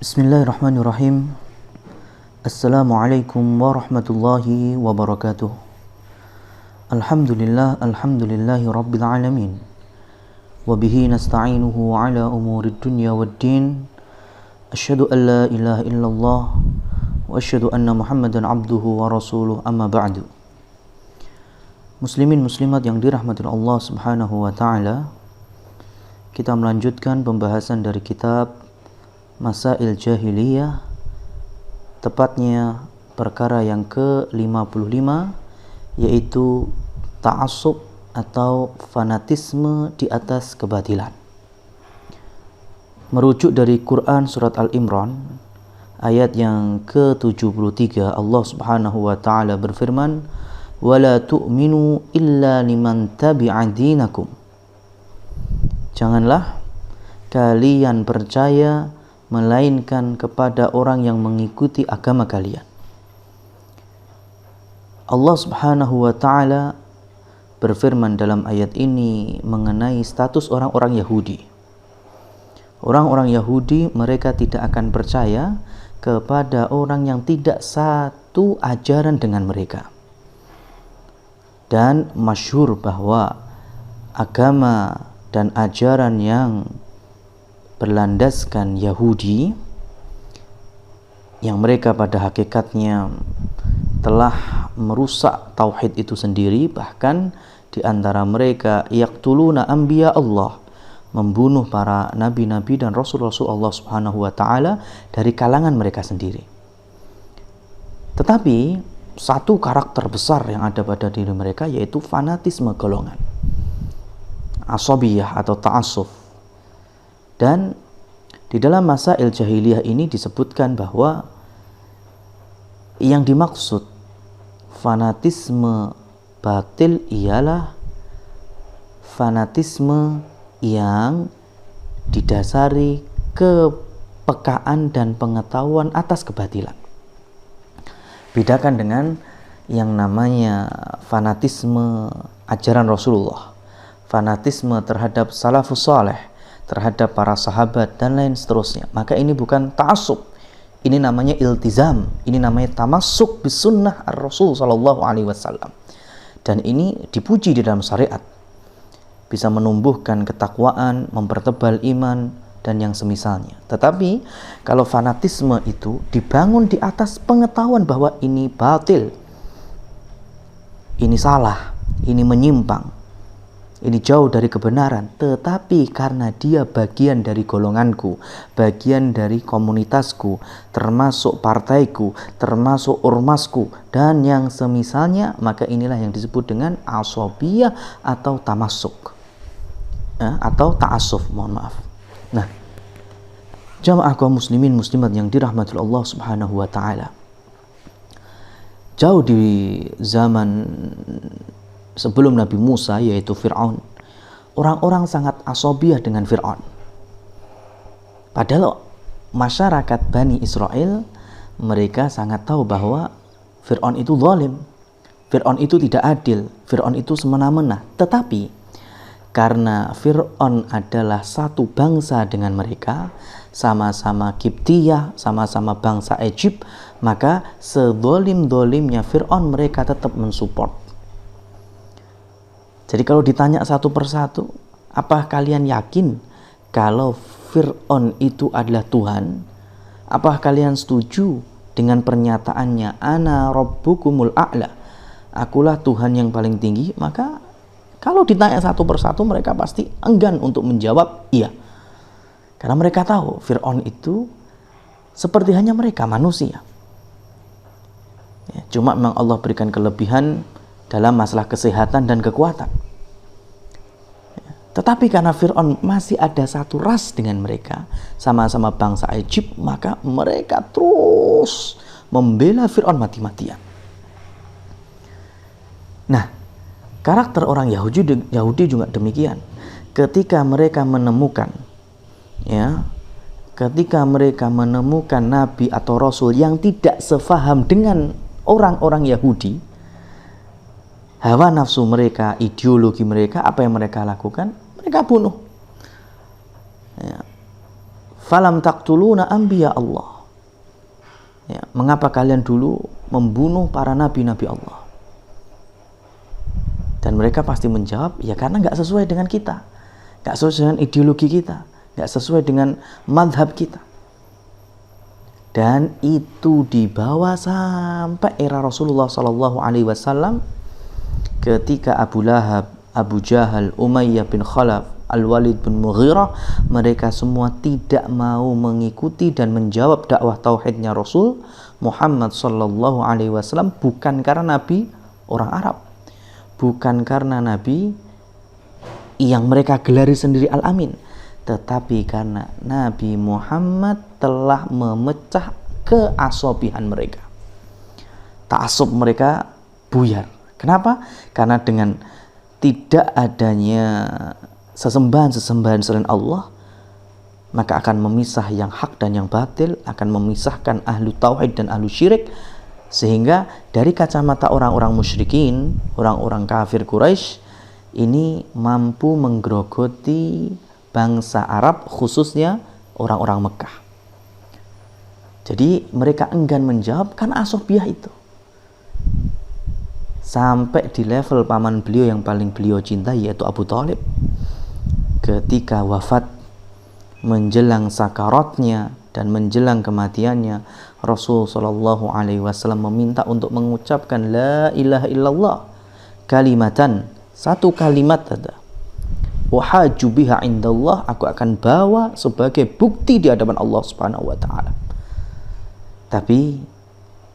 Bismillahirrahmanirrahim. Assalamualaikum warahmatullahi wabarakatuh. Alhamdulillahi rabbil alamin. Wabihi nasta'inuhu ala umurid dunya waddin. Asyhadu an la ilaha illallah wa asyhadu anna Muhammadan abduhu wa rasuluh, amma ba'du. Muslimin muslimat yang dirahmati Allah Subhanahu wa taala, kita melanjutkan pembahasan dari kitab Masail Jahiliyah, tepatnya perkara yang ke-55, yaitu ta'assub atau fanatisme di atas kebatilan. Merujuk dari Quran surat Al-Imran ayat yang ke-73, Allah Subhanahu wa taala berfirman, "Wala tu'minu illa liman tabi'a dinakum." Janganlah kalian percaya melainkan kepada orang yang mengikuti agama kalian. Allah Subhanahu wa taala berfirman dalam ayat ini mengenai status orang-orang Yahudi. Orang-orang Yahudi, mereka tidak akan percaya kepada orang yang tidak satu ajaran dengan mereka. Dan masyhur bahwa agama dan ajaran yang berlandaskan Yahudi, yang mereka pada hakikatnya telah merusak tauhid itu sendiri, bahkan di antara mereka yaqtuluna anbiya Allah, membunuh para nabi-nabi dan rasul-rasul Allah Subhanahu wa taala dari kalangan mereka sendiri. Tetapi satu karakter besar yang ada pada diri mereka, yaitu fanatisme golongan, asabiyah atau ta'assuf. Dan di dalam Masail Jahiliyah ini disebutkan bahwa yang dimaksud fanatisme batil ialah fanatisme yang didasari kepekaan dan pengetahuan atas kebatilan. Bedakan dengan yang namanya fanatisme ajaran Rasulullah, fanatisme terhadap salafus saleh, terhadap para sahabat dan lain seterusnya. Maka ini bukan ta'assub, ini namanya iltizam, ini namanya tamassuk bis sunnah ar-rasul sallallahu alaihi wasallam. Dan ini dipuji di dalam syariat, bisa menumbuhkan ketakwaan, mempertebal iman dan yang semisalnya. Tetapi kalau fanatisme itu dibangun di atas pengetahuan bahwa ini batil, ini salah, ini menyimpang, ini jauh dari kebenaran, tetapi karena dia bagian dari golonganku, bagian dari komunitasku, termasuk partaiku, termasuk ormasku, dan yang semisalnya, maka inilah yang disebut dengan asabiyah atau tamassuk, atau ta'assuf, mohon maaf. Nah, jamaah kaum muslimin muslimat yang dirahmati Allah Subhanahu wa taala, jauh di zaman sebelum Nabi Musa, yaitu Fir'aun, orang-orang sangat asabiyah dengan Fir'aun. Padahal masyarakat Bani Israel, mereka sangat tahu bahwa Fir'aun itu zalim, Fir'aun itu tidak adil, Fir'aun itu semena-mena. Tetapi karena Fir'aun adalah satu bangsa dengan mereka, sama-sama Kiptiyah, sama-sama bangsa Egypt, maka sezalim-zalimnya Fir'aun mereka tetap mensupport. Jadi kalau ditanya satu persatu, apa kalian yakin kalau Fir'aun itu adalah Tuhan? Apa kalian setuju dengan pernyataannya, ana rabbukumul a'la, akulah Tuhan yang paling tinggi? Maka kalau ditanya satu persatu, mereka pasti enggan untuk menjawab iya. Karena mereka tahu Fir'aun itu seperti hanya mereka, manusia. Cuma memang Allah berikan kelebihan dalam masalah kesehatan dan kekuatan. Tetapi karena Fir'aun masih ada satu ras dengan mereka, sama-sama bangsa Egypt, maka mereka terus membela Fir'aun mati-matian. Nah, karakter orang Yahudi juga demikian. Ketika mereka menemukan nabi atau rasul yang tidak sefaham dengan orang-orang Yahudi, hawa nafsu mereka, ideologi mereka, apa yang mereka lakukan? Mereka bunuh. falam taqtuluna anbiya Allah. Ya, mengapa kalian dulu membunuh para nabi-nabi Allah? Dan mereka pasti menjawab, ya karena nggak sesuai dengan kita, nggak sesuai dengan ideologi kita, nggak sesuai dengan madhab kita. Dan itu dibawa sampai era Rasulullah SAW, ketika Abu Lahab, Abu Jahal, Umayyah bin Khalaf, Al-Walid bin Mughirah, mereka semua tidak mau mengikuti dan menjawab dakwah tauhidnya Rasul Muhammad SAW, bukan karena Nabi orang Arab, bukan karena Nabi yang mereka gelari sendiri Al-Amin, tetapi karena Nabi Muhammad telah memecah keasobihan mereka. Ta'assub mereka buyar. Kenapa? Karena dengan tidak adanya sesembahan-sesembahan selain Allah, maka akan memisah yang hak dan yang batil, akan memisahkan ahlu tauhid dan ahlu syirik, sehingga dari kacamata orang-orang musyrikin, orang-orang kafir Quraisy, ini mampu menggerogoti bangsa Arab, khususnya orang-orang Mekah. Jadi mereka enggan menjawab karena asobiah itu. Sampai di level paman beliau yang paling beliau cintai, yaitu Abu Thalib, ketika wafat, menjelang sakaratnya dan menjelang kematiannya, Rasul SAW meminta untuk mengucapkan la ilaha illallah, kalimatan, satu kalimat ada, wahaju biha indallah, aku akan bawa sebagai bukti di hadapan Allah Subhanahu wa taala. Tapi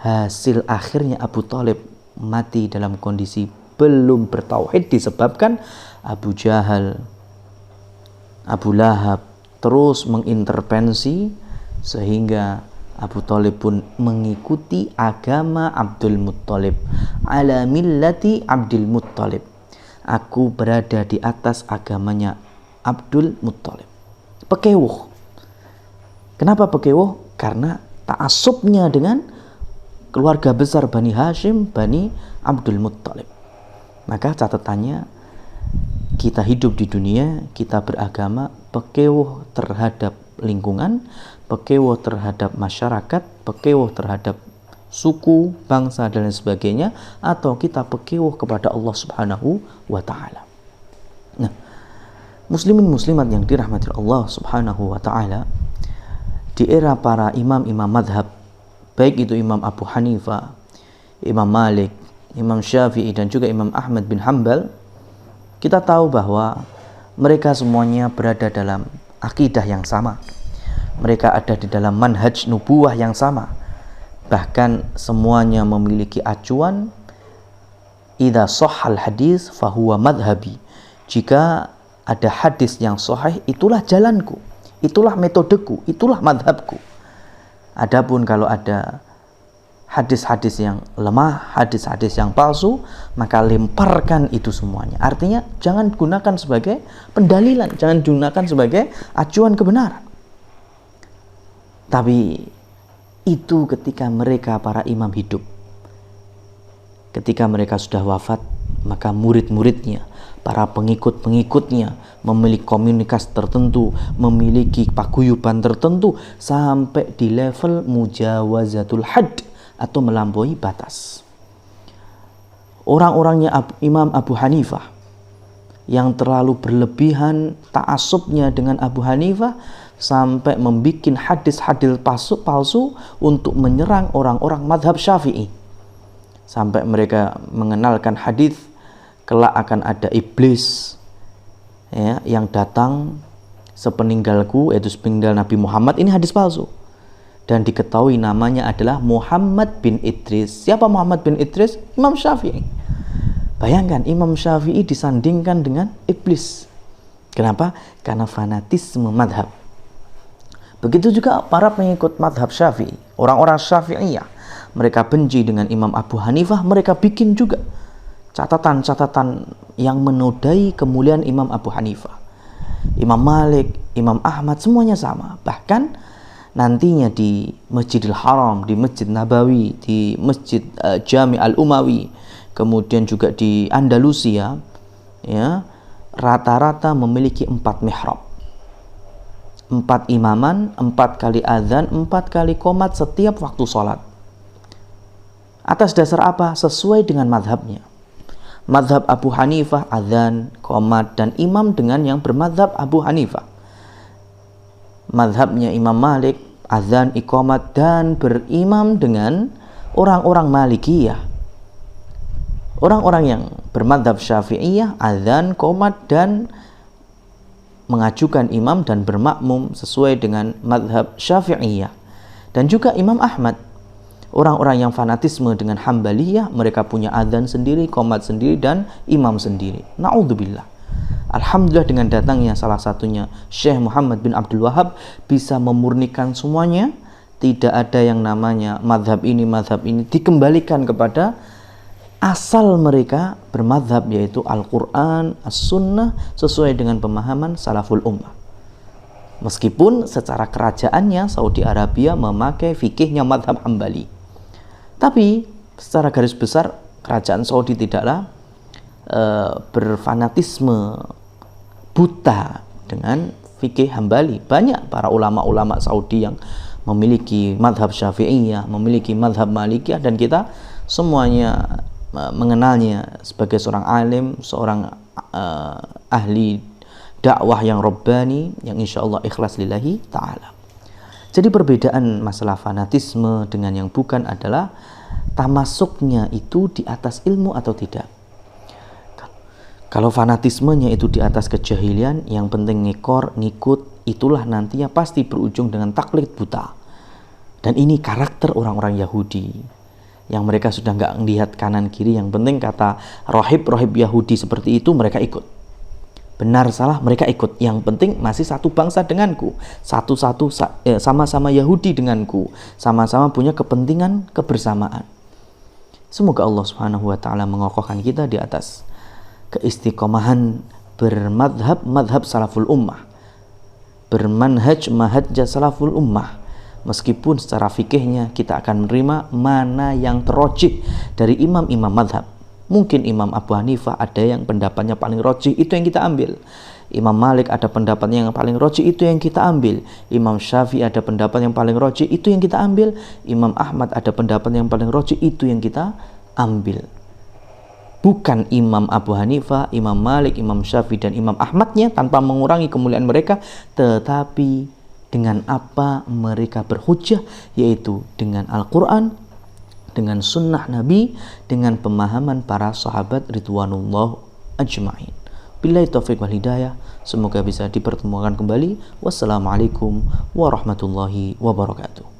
hasil akhirnya Abu Thalib mati dalam kondisi belum bertauhid, disebabkan Abu Jahal, Abu Lahab terus mengintervensi, sehingga Abu Thalib pun mengikuti agama Abdul Muttalib, ala millati Abdul Muttalib. Aku berada di atas agamanya Abdul Muttalib. Pekewuh. Kenapa pekewuh? Karena ta'assubnya dengan keluarga besar Bani Hashim, Bani Abdul Muttalib. Maka catatannya, kita hidup di dunia, kita beragama, pekewuh terhadap lingkungan, pekewuh terhadap masyarakat, pekewuh terhadap suku, bangsa, dan lain sebagainya, atau kita pekewuh kepada Allah Subhanahu wa ta'ala. Nah, muslimin muslimat yang dirahmati Allah Subhanahu wa ta'ala, di era para imam-imam madhab, baik itu Imam Abu Hanifah, Imam Malik, Imam Syafi'i, dan juga Imam Ahmad bin Hanbal, kita tahu bahwa mereka semuanya berada dalam akidah yang sama. Mereka ada di dalam manhaj nubuwah yang sama. Bahkan semuanya memiliki acuan, idza shahhal hadis fahuwa madhhabi. Jika ada hadis yang sahih, itulah jalanku, itulah metodeku, itulah madhabku. Adapun kalau ada hadis-hadis yang lemah, hadis-hadis yang palsu, maka lemparkan itu semuanya. Artinya jangan gunakan sebagai pendalilan, jangan gunakan sebagai acuan kebenaran. Tapi itu ketika mereka para imam hidup. Ketika mereka sudah wafat, maka murid-muridnya, para pengikut-pengikutnya memiliki komunitas tertentu, memiliki paguyuban tertentu, sampai di level mujawazatul hadd, atau melampaui batas. Orang-orangnya Imam Abu Hanifah yang terlalu berlebihan ta'assubnya dengan Abu Hanifah, sampai membuat hadis-hadis palsu untuk menyerang orang-orang madhab Syafi'i. Sampai mereka mengenalkan hadis kelak akan ada iblis, ya, yang datang sepeninggalku, yaitu sepeninggal Nabi Muhammad. Ini hadis palsu, dan diketahui namanya adalah Muhammad bin Idris. Siapa Muhammad bin Idris? Imam Syafi'i. Bayangkan, Imam Syafi'i disandingkan dengan iblis. Kenapa? Karena fanatisme madhab. Begitu juga para pengikut madhab Syafi'i, orang-orang Syafi'iyah, mereka benci dengan Imam Abu Hanifah, mereka bikin juga catatan-catatan yang menodai kemuliaan Imam Abu Hanifah. Imam Malik, Imam Ahmad, semuanya sama. Bahkan nantinya di Masjidil Haram, di Masjid Nabawi, di Masjid Jami' Al-Umawi, kemudian juga di Andalusia, ya, rata-rata memiliki 4 mihrab. 4 imaman, 4 kali azan, 4 kali qomat setiap waktu sholat. Atas dasar apa? Sesuai dengan madhabnya. Madhab Abu Hanifah, azan, qomat, dan imam dengan yang bermadhab Abu Hanifah. Madhabnya Imam Malik, azan, iqamat, dan berimam dengan orang-orang Malikiyah. Orang-orang yang bermadhab Syafi'iyah, azan, qomat, dan mengajukan imam dan bermakmum sesuai dengan madhab Syafi'iyah. Dan juga Imam Ahmad, orang-orang yang fanatisme dengan Hambaliyah, mereka punya adzan sendiri, qomat sendiri, dan imam sendiri. Na'udzubillah. Alhamdulillah dengan datangnya salah satunya Syekh Muhammad bin Abdul Wahab bisa memurnikan semuanya. Tidak ada yang namanya madhab ini, dikembalikan kepada asal mereka bermadhab, yaitu Al-Quran, As-Sunnah, sesuai dengan pemahaman Salaful Ummah. Meskipun secara kerajaannya Saudi Arabia memakai fikihnya madhab Hambali, tapi secara garis besar kerajaan Saudi tidaklah berfanatisme buta dengan fikih Hambali. Banyak para ulama-ulama Saudi yang memiliki madhab Syafi'iyah, memiliki madhab Malikiyah, dan kita semuanya mengenalnya sebagai seorang alim, seorang ahli dakwah yang Rabbani, yang insya Allah ikhlas lillahi ta'ala. Jadi perbedaan masalah fanatisme dengan yang bukan adalah tamasuknya itu di atas ilmu atau tidak. Kalau fanatismenya itu di atas kejahilian, yang penting ngikut, itulah nantinya pasti berujung dengan taklid buta. Dan ini karakter orang-orang Yahudi, yang mereka sudah nggak melihat kanan kiri, yang penting kata rohib Yahudi seperti itu mereka ikut. Benar salah mereka ikut, yang penting masih satu bangsa denganku, sama-sama Yahudi denganku, sama-sama punya kepentingan kebersamaan. Semoga Allah Subhanahu wa ta'ala mengokohkan kita di atas keistiqomahan madhab salaful ummah, bermanhaj salaful ummah. Meskipun secara fikihnya kita akan menerima mana yang terrojih dari imam-imam madhab. Mungkin Imam Abu Hanifah ada yang pendapatnya paling rojih, itu yang kita ambil. Imam Malik ada pendapatnya yang paling rojih, itu yang kita ambil. Imam Syafi'i ada pendapat yang paling rojih, itu yang kita ambil. Imam Ahmad ada pendapat yang paling rojih, itu yang kita ambil. Bukan Imam Abu Hanifah, Imam Malik, Imam Syafi'i, dan Imam Ahmadnya tanpa mengurangi kemuliaan mereka, tetapi dengan apa mereka berhujjah, yaitu dengan Al-Quran, dengan sunnah Nabi, dengan pemahaman para sahabat ridwanullah ajma'in. Billahi taufiq wal hidayah. Semoga bisa dipertemukan kembali. Wassalamualaikum warahmatullahi wabarakatuh.